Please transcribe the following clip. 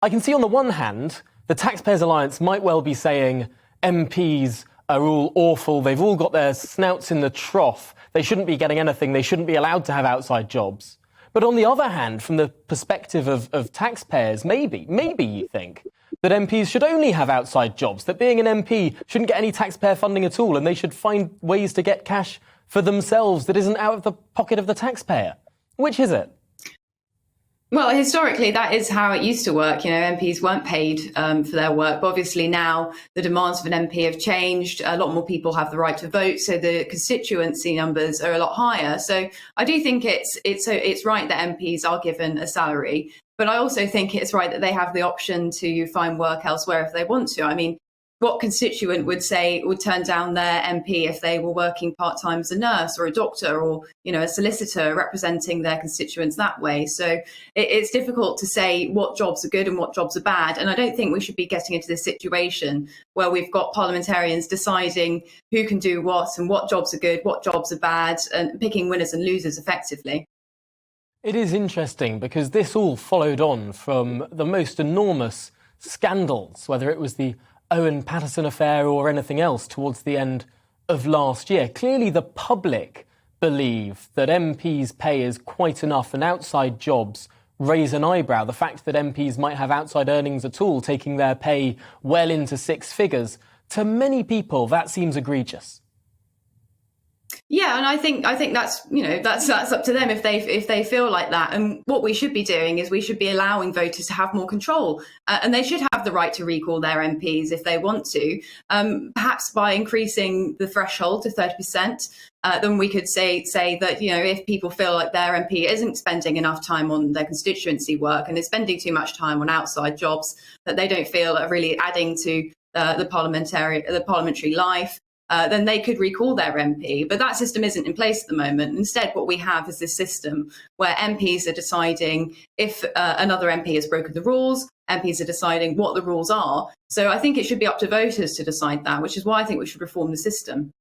I can see on the one hand, the Taxpayers Alliance might well be saying MPs are all awful, they've all got their snouts in the trough, they shouldn't be getting anything, they shouldn't be allowed to have outside jobs. But on the other hand, from the perspective of taxpayers, maybe you think that MPs should only have outside jobs, that being an MP shouldn't get any taxpayer funding at all, and they should find ways to get cash for themselves that isn't out of the pocket of the taxpayer. Which is it? Well, historically, that is how it used to work. You know, MPs weren't paid for their work. But obviously now the demands of an MP have changed. A lot more people have the right to vote, so the constituency numbers are a lot higher. So I do think it's right that MPs are given a salary, but I also think it's right that they have the option to find work elsewhere if they want to. I mean, what constituent would turn down their MP if they were working part-time as a nurse or a doctor or, you know, a solicitor representing their constituents that way? So it's difficult to say what jobs are good and what jobs are bad. And I don't think we should be getting into this situation where we've got parliamentarians deciding who can do what and what jobs are good, what jobs are bad, and picking winners and losers effectively. It is interesting because this all followed on from the most enormous scandals, whether it was the Owen Paterson affair or anything else towards the end of last year. Clearly the public believe that MPs' pay is quite enough and outside jobs raise an eyebrow. The fact that MPs might have outside earnings at all, taking their pay well into six figures, to many people that seems egregious. Yeah, and I think that's, you know, that's up to them if they feel like that. And what we should be doing is we should be allowing voters to have more control, and they should have the right to recall their MPs if they want to. Perhaps by increasing the threshold to 30%, then we could say that, you know, if people feel like their MP isn't spending enough time on their constituency work and is spending too much time on outside jobs that they don't feel are really adding to the parliamentary life, then they could recall their MP. But that system isn't in place at the moment. Instead, what we have is this system where MPs are deciding if another MP has broken the rules. MPs are deciding what the rules are. So I think it should be up to voters to decide that, which is why I think we should reform the system.